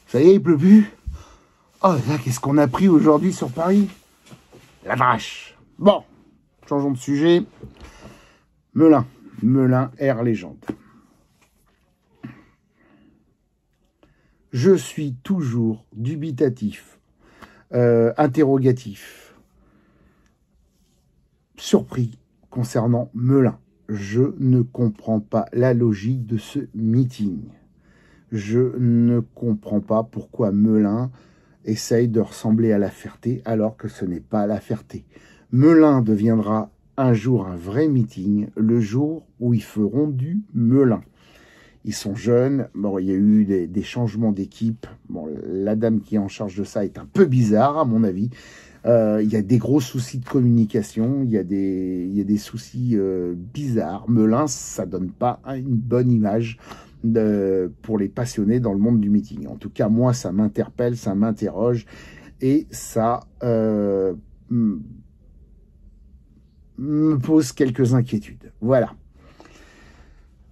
Ça y est, il pleut plus. Oh là, qu'est-ce qu'on a pris aujourd'hui sur Paris? La vache. Bon, changeons de sujet. Melun. Melun Air Légende. Je suis toujours dubitatif, interrogatif, surpris concernant Melun. Je ne comprends pas la logique de ce meeting. Je ne comprends pas pourquoi Melun essaye de ressembler à La Ferté alors que ce n'est pas La Ferté. Melun deviendra un jour un vrai meeting, le jour où ils feront du Melun. Ils sont jeunes, bon, il y a eu des changements d'équipe. Bon, la dame qui est en charge de ça est un peu bizarre, à mon avis. Il y a des gros soucis de communication, il y a des soucis bizarres. Melun, ça donne pas une bonne image pour les passionnés dans le monde du meeting. En tout cas, moi, ça m'interpelle, ça m'interroge et ça me pose quelques inquiétudes. Voilà.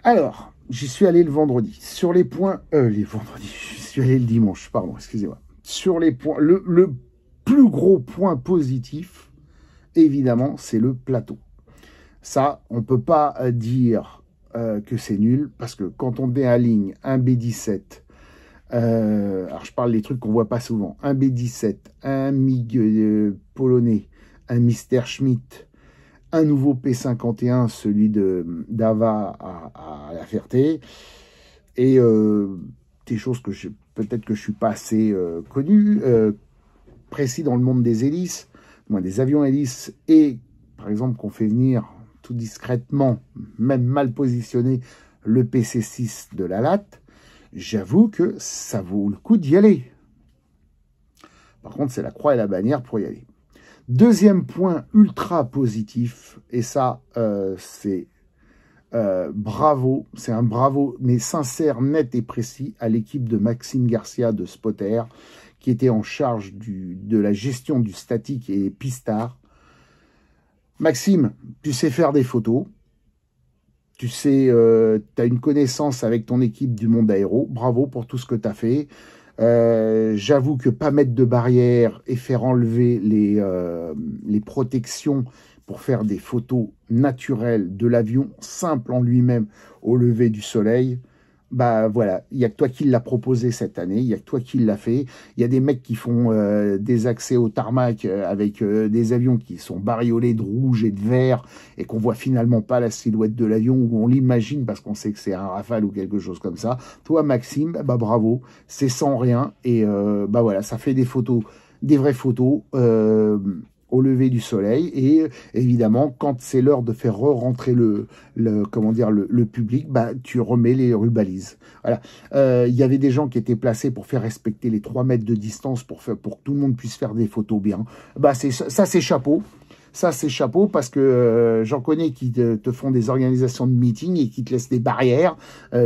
Alors, j'y suis allé le vendredi. Sur les points... les vendredis, j'y suis allé le dimanche, pardon, excusez-moi. Sur les points... Le plus gros point positif, évidemment, c'est le plateau. Ça, on ne peut pas dire que c'est nul, parce que quand on déaligne un B17, alors je parle des trucs qu'on ne voit pas souvent, un B17, un MiG polonais, un Mister Schmidt, un nouveau P51, celui d'Ava à La Ferté, et des choses que peut-être que je ne suis pas assez connu, précis dans le monde des hélices, des avions hélices, et par exemple qu'on fait venir tout discrètement, même mal positionné, le PC6 de la latte, j'avoue que ça vaut le coup d'y aller. Par contre, c'est la croix et la bannière pour y aller. Deuxième point ultra positif, et ça, c'est bravo, c'est un bravo, mais sincère, net et précis, à l'équipe de Maxime Garcia de Spotter, qui était en charge de la gestion du statique et pistard. Maxime, tu sais faire des photos, tu sais, tu as une connaissance avec ton équipe du monde aéro, bravo pour tout ce que tu as fait. J'avoue que pas mettre de barrière et faire enlever les protections pour faire des photos naturelles de l'avion simple en lui-même au lever du soleil, bah voilà, il n'y a que toi qui l'a proposé cette année, il n'y a que toi qui l'a fait. Il y a des mecs qui font des accès au tarmac avec des avions qui sont bariolés de rouge et de vert et qu'on voit finalement pas la silhouette de l'avion, ou on l'imagine parce qu'on sait que c'est un Rafale ou quelque chose comme ça. Toi Maxime, bah bravo, c'est sans rien et bah voilà, ça fait des photos, des vraies photos au lever du soleil, et évidemment quand c'est l'heure de faire re-rentrer le public, bah tu remets les rubalises. Voilà, il y avait des gens qui étaient placés pour faire respecter les 3 mètres de distance pour que tout le monde puisse faire des photos bien. Bah ça c'est chapeau. Ça, c'est chapeau, parce que j'en connais qui te font des organisations de meeting et qui te laissent des barrières,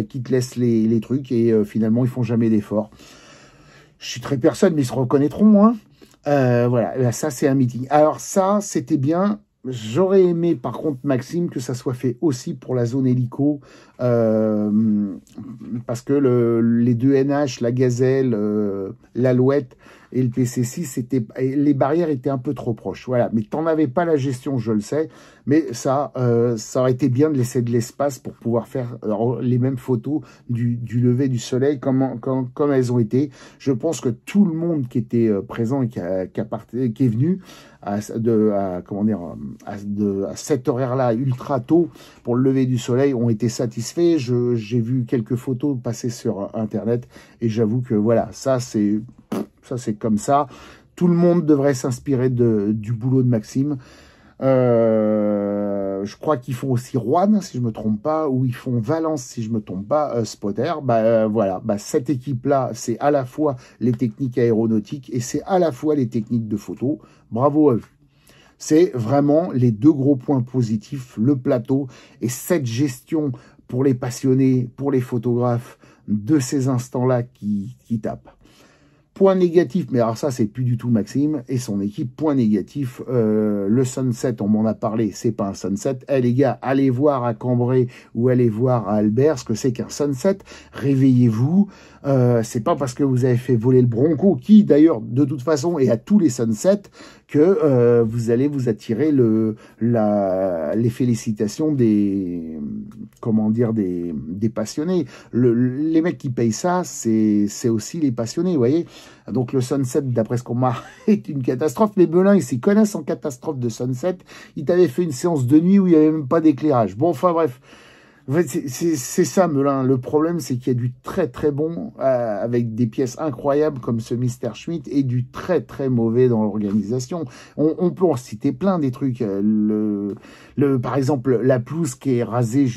qui te laissent les trucs, et finalement ils font jamais d'efforts. Je suis très personne, mais ils se reconnaîtront, hein. Voilà, ça c'est un meeting. Alors ça, c'était bien. J'aurais aimé, par contre, Maxime, que ça soit fait aussi pour la zone hélico, parce que les 2 NH, la Gazelle, l'Alouette et le PC6, les barrières étaient un peu trop proches. Voilà, mais t'en avais pas la gestion, je le sais, mais ça aurait été bien de laisser de l'espace pour pouvoir faire les mêmes photos du lever du soleil comme elles ont été. Je pense que tout le monde qui était présent et qui est venu à cet horaire-là, ultra tôt, pour le lever du soleil, ont été satisfaits. J'ai vu quelques photos passer sur Internet, et j'avoue que voilà, ça c'est comme ça. Tout le monde devrait s'inspirer du boulot de Maxime. Je crois qu'ils font aussi Rouen, si je me trompe pas, ou ils font Valence, si je me trompe pas, Spotter. Voilà, cette équipe-là, c'est à la fois les techniques aéronautiques et c'est à la fois les techniques de photo. Bravo à eux. C'est vraiment les 2 gros points positifs, le plateau et cette gestion pour les passionnés, pour les photographes, de ces instants-là qui tapent. Point négatif, mais alors ça, c'est plus du tout Maxime et son équipe. Point négatif, le sunset, on m'en a parlé, c'est pas un sunset. Eh les gars, allez voir à Cambrai ou allez voir à Albert ce que c'est qu'un sunset. Réveillez-vous. C'est pas parce que vous avez fait voler le Bronco, qui d'ailleurs, de toute façon, est à tous les sunsets, que vous allez vous attirer les félicitations comment dire, des passionnés. Les mecs qui payent ça, c'est aussi les passionnés, vous voyez. Donc le sunset, d'après ce qu'on m'a, est une catastrophe. Mais Belin, ils s'y connaissent en catastrophe de sunset. Ils t'avaient fait une séance de nuit où il n'y avait même pas d'éclairage. Bon, enfin bref. En fait, c'est ça, Melun. Le problème, c'est qu'il y a du très très bon avec des pièces incroyables comme ce Mr. Schmidt et du très très mauvais dans l'organisation. On peut en citer plein des trucs. Par exemple, la pelouse qui est rasée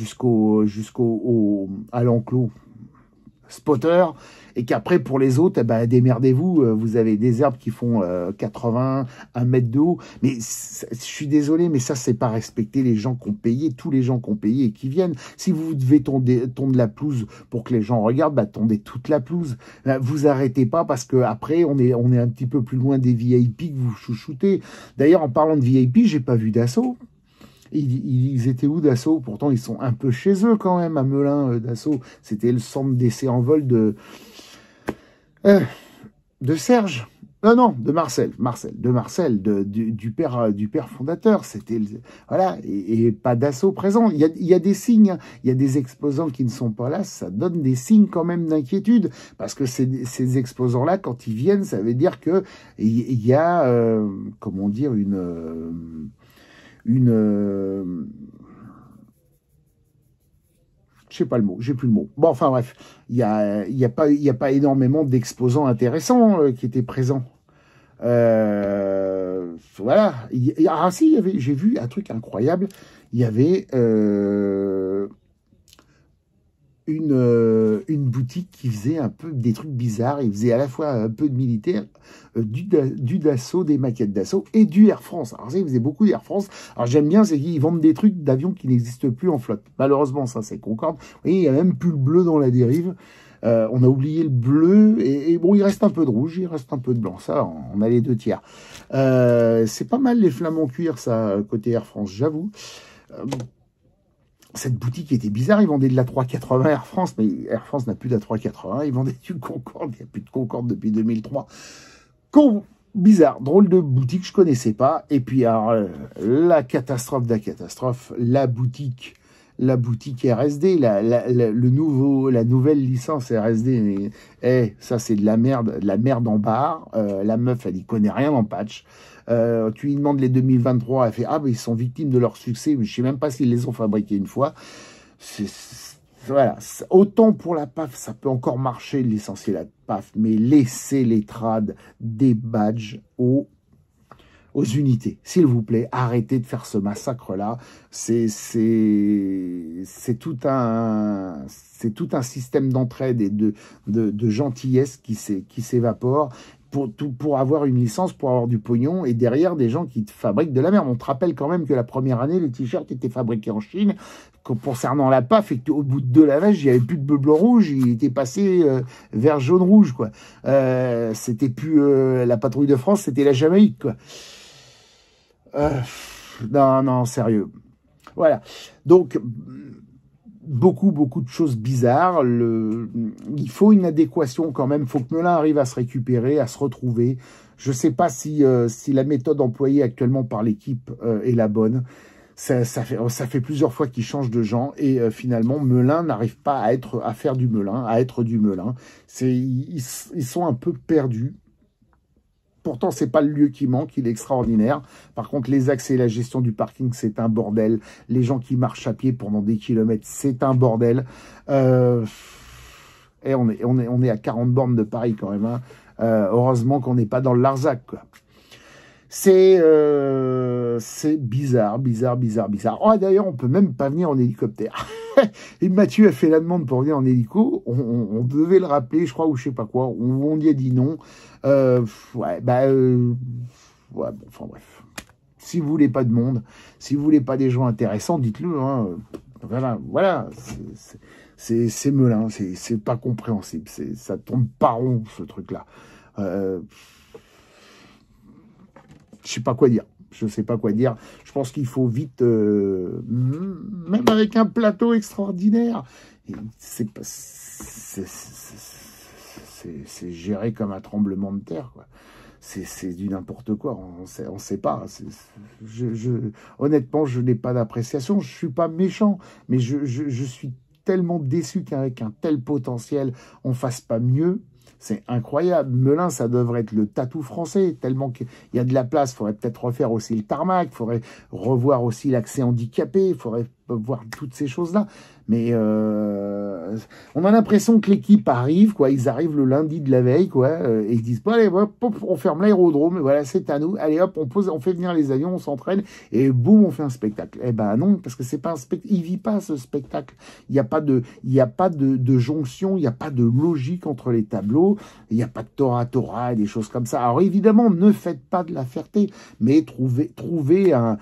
à l'enclos spotter, et qu'après pour les autres, eh ben, démerdez-vous, vous avez des herbes qui font 80, 1 mètre de haut, mais je suis désolé, mais ça c'est pas respecter les gens qui ont payé, tous les gens qui ont payé et qui viennent. Si vous devez tondre la pelouse pour que les gens regardent, bah tondez toute la pelouse. Vous arrêtez pas parce que après on est un petit peu plus loin des VIP que vous chouchoutez. D'ailleurs, en parlant de VIP, j'ai pas vu d'assaut. Ils étaient où d'assaut? Pourtant, ils sont un peu chez eux quand même, à Melun d'assaut. C'était le centre d'essai en vol de Serge. Non, de Marcel. Du père fondateur. C'était voilà, et pas d'assaut présent. Il y a des signes, il y a des exposants qui ne sont pas là. Ça donne des signes quand même d'inquiétude, parce que ces exposants-là, quand ils viennent, ça veut dire que il y a, comment dire, je sais pas le mot, j'ai plus le mot. Bon, enfin bref, il y a pas énormément d'exposants intéressants qui étaient présents. Voilà. Si, j'ai vu un truc incroyable. Il y avait une boutique qui faisait un peu des trucs bizarres. Il faisait à la fois un peu de militaire, du Dassault, des maquettes Dassault et du Air France. Alors ça, il faisait beaucoup d'Air France. Alors j'aime bien, c'est qu'ils vendent des trucs d'avions qui n'existent plus en flotte. Malheureusement, ça c'est Concorde. Vous voyez, il n'y a même plus le bleu dans la dérive. On a oublié le bleu et bon, il reste un peu de rouge, il reste un peu de blanc. Ça, on a les 2 tiers. C'est pas mal les flamants cuir, ça, côté Air France, j'avoue. Cette boutique était bizarre, ils vendaient de la 380 Air France, mais Air France n'a plus de la 380, ils vendaient du Concorde, il n'y a plus de Concorde depuis 2003. Bizarre, drôle de boutique, je connaissais pas. Et puis, alors, la catastrophe de la catastrophe, la boutique RSD, la nouvelle licence RSD, mais ça c'est de la merde en barre. La meuf, elle y connaît rien en patch. Tu lui demandes les 2023, elle fait ah, mais ils sont victimes de leur succès, mais je sais même pas s'ils les ont fabriqués une fois. Voilà, autant pour la PAF, ça peut encore marcher, licencier la PAF, mais laissez les trades des badges aux unités. S'il vous plaît, arrêtez de faire ce massacre-là. C'est tout un système d'entraide et de gentillesse qui s'évapore. Pour avoir une licence, pour avoir du pognon, et derrière des gens qui te fabriquent de la merde. On te rappelle quand même que la première année, les t-shirts étaient fabriqués en Chine, concernant la PAF, et qu'au bout de 2 lavages, il n'y avait plus de bleu, blanc, rouge, il était passé vers jaune, rouge, quoi. C'était plus la patrouille de France, c'était la Jamaïque, quoi. Non, sérieux. Voilà. Donc, beaucoup de choses bizarres. Il faut une adéquation quand même. Il faut que Melun arrive à se récupérer, à se retrouver. Je ne sais pas si la méthode employée actuellement par l'équipe est la bonne. Ça fait plusieurs fois qu'ils changent de gens et finalement Melun n'arrive pas à faire du Melun, à être du Melun. Ils sont un peu perdus. Pourtant, c'est pas le lieu qui manque, il est extraordinaire. Par contre, les accès et la gestion du parking, c'est un bordel. Les gens qui marchent à pied pendant des kilomètres, c'est un bordel. Et on est à 40 bornes de Paris quand même. Hein. Heureusement qu'on n'est pas dans le Larzac, quoi. C'est bizarre. Oh, d'ailleurs, on peut même pas venir en hélicoptère. Et Mathieu a fait la demande pour venir en hélico. On devait le rappeler, je crois, ou je sais pas quoi. On y a dit non. Ouais, bon, enfin bref. Si vous voulez pas de monde, si vous voulez pas des gens intéressants, dites-le. Hein. Voilà. C'est Melun, c'est pas compréhensible. Ça tombe pas rond, ce truc-là. Je sais pas quoi dire. Je sais pas quoi dire. Je pense qu'il faut vite, même avec un plateau extraordinaire, c'est géré comme un tremblement de terre, quoi. C'est du n'importe quoi. On sait pas. Honnêtement, je n'ai pas d'appréciation. Je suis pas méchant, mais je suis tellement déçu qu'avec un tel potentiel, on fasse pas mieux. C'est incroyable. Melun, ça devrait être le tatou français, tellement qu'il y a de la place. Il faudrait peut-être refaire aussi le tarmac, il faudrait revoir aussi l'accès handicapé, il faudrait voir toutes ces choses-là. Mais on a l'impression que l'équipe arrive, quoi. Ils arrivent le lundi de la veille, quoi, et ils disent, bon, allez, hop, on ferme l'aérodrome, et voilà, c'est à nous. Allez, hop, on fait venir les avions, on s'entraîne, et boum, on fait un spectacle. Eh ben non, parce que c'est pas un spectacle. Il vit pas ce spectacle. Il n'y a pas de jonction, il n'y a pas de logique entre les tableaux, il n'y a pas de Torah et des choses comme ça. Alors évidemment, ne faites pas de la fierté, mais trouvez un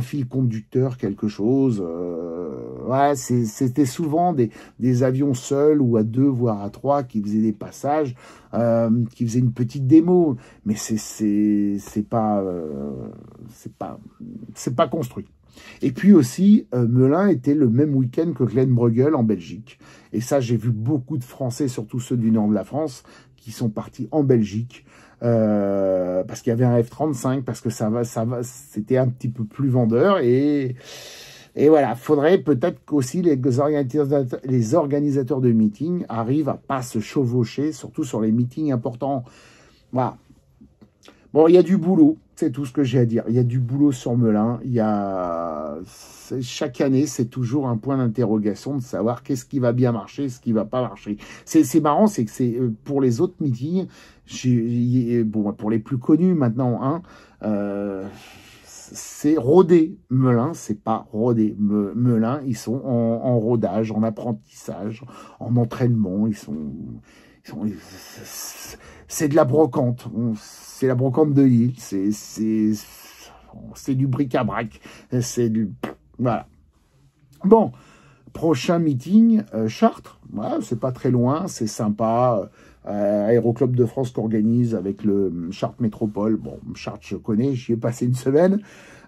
fil conducteur, quelque chose. Ouais, c'était souvent des avions seuls ou à 2, voire à 3 qui faisaient des passages, qui faisaient une petite démo, mais c'est pas construit. Et puis aussi, Melun était le même week-end que Glenbrugge en Belgique. Et ça, j'ai vu beaucoup de Français, surtout ceux du nord de la France, qui sont partis en Belgique parce qu'il y avait un F-35, parce que c'était un petit peu plus vendeur. Et voilà, faudrait peut-être qu'aussi les organisateurs de meetings arrivent à pas se chevaucher, surtout sur les meetings importants. Voilà. Bon, il y a du boulot, c'est tout ce que j'ai à dire. Il y a du boulot sur Melun. Chaque année, c'est toujours un point d'interrogation de savoir qu'est-ce qui va bien marcher, ce qui va pas marcher. C'est marrant, c'est que c'est pour les autres meetings, bon, pour les plus connus maintenant, hein, c'est rodé. Melun, c'est pas rodé. Melun, ils sont en rodage, en apprentissage, en entraînement. C'est de la brocante. C'est la brocante de Lille. C'est du bric-à-brac. Voilà. Bon, prochain meeting, Chartres. Ouais, c'est pas très loin, c'est sympa. Aéroclub de France qu'organise avec le Chartres Métropole. Bon, Chartres, je connais, j'y ai passé une semaine.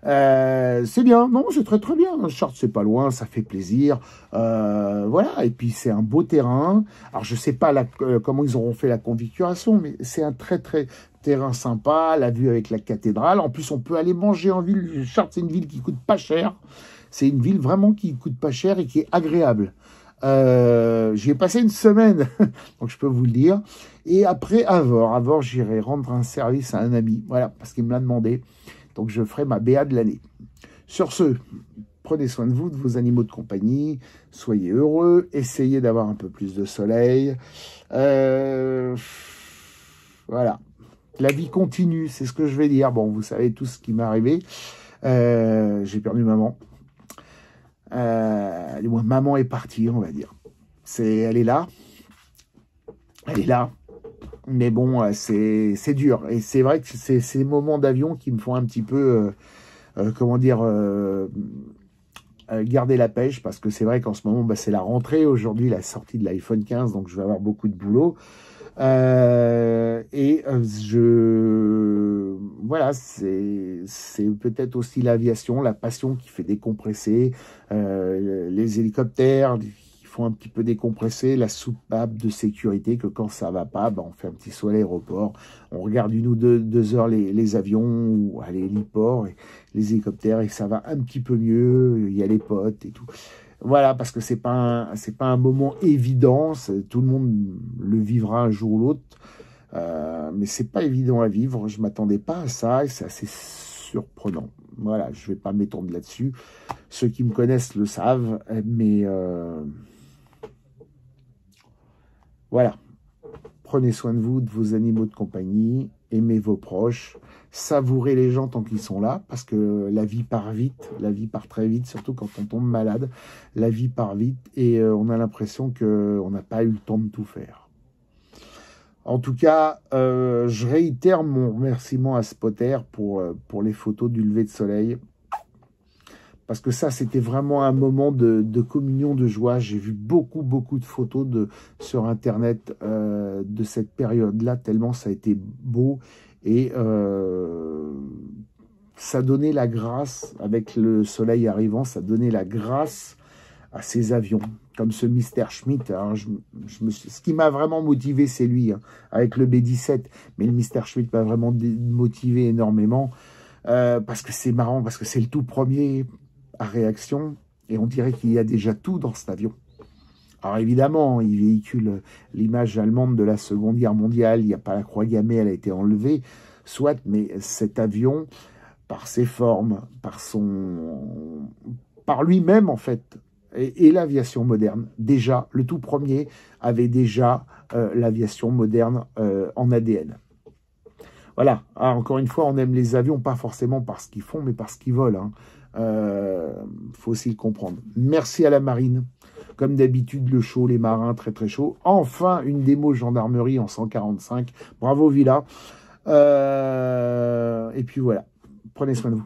C'est bien, non, c'est très très bien. Chartres, c'est pas loin, ça fait plaisir. Voilà, et puis c'est un beau terrain. Alors, je sais pas comment ils auront fait la configuration, mais c'est un très très terrain sympa, la vue avec la cathédrale. En plus, on peut aller manger en ville. Chartres, c'est une ville qui coûte pas cher. C'est une ville vraiment qui coûte pas cher et qui est agréable. J'y ai passé une semaine, donc je peux vous le dire. Et après, Avord, j'irai rendre un service à un ami, voilà, parce qu'il me l'a demandé. Donc je ferai ma BA de l'année. Sur ce, prenez soin de vous, de vos animaux de compagnie, soyez heureux, essayez d'avoir un peu plus de soleil. Voilà, la vie continue, c'est ce que je vais dire. Bon, vous savez tout ce qui m'est arrivé. J'ai perdu maman. Maman est partie, on va dire. Elle est là. Mais bon, c'est dur. Et c'est vrai que c'est ces moments d'avion qui me font un petit peu, comment dire, garder la pêche. Parce que c'est vrai qu'en ce moment, c'est la rentrée. Aujourd'hui, la sortie de l'iPhone 15, donc je vais avoir beaucoup de boulot. Voilà, c'est peut-être aussi l'aviation, la passion qui fait décompresser, les hélicoptères qui font un petit peu décompresser, la soupape de sécurité que quand ça va pas, on fait un petit saut à l'aéroport, on regarde 1 ou 2 heures les avions ou l'héliport, et les hélicoptères, et ça va un petit peu mieux, il y a les potes et tout. Voilà, parce que c'est pas un moment évident, tout le monde le vivra un jour ou l'autre, mais c'est pas évident à vivre. Je m'attendais pas à ça et c'est assez surprenant. Voilà, je vais pas m'étendre là-dessus. Ceux qui me connaissent le savent, mais voilà. Prenez soin de vous, de vos animaux de compagnie, aimez vos proches, savourez les gens tant qu'ils sont là, parce que la vie part vite, la vie part très vite, surtout quand on tombe malade, la vie part vite et on a l'impression qu'on n'a pas eu le temps de tout faire. En tout cas, je réitère mon remerciement à Spotter pour les photos du lever de soleil, parce que ça, c'était vraiment un moment de communion, de joie. J'ai vu beaucoup de photos sur Internet de cette période-là, tellement ça a été beau. Et ça donnait la grâce, avec le soleil arrivant, ça donnait la grâce à ces avions, comme ce Mr. Schmidt. Alors ce qui m'a vraiment motivé, c'est lui, hein, avec le B-17. Mais le Mr. Schmidt m'a vraiment motivé énormément, parce que c'est marrant, parce que c'est le tout premier à réaction, et on dirait qu'il y a déjà tout dans cet avion. Alors évidemment, il véhicule l'image allemande de la Seconde Guerre mondiale, il n'y a pas la croix gammée, elle a été enlevée, soit, mais cet avion, par ses formes, par lui-même en fait, et l'aviation moderne, déjà, le tout premier avait déjà l'aviation moderne en ADN. Voilà, alors, encore une fois, on aime les avions, pas forcément par ce qu'ils font, mais par ce qu'ils volent. Faut aussi le comprendre. Merci à la marine. Comme d'habitude, le chaud, les marins, très chaud. Enfin, une démo gendarmerie en 145. Bravo, Villa. Et puis voilà, prenez soin de vous.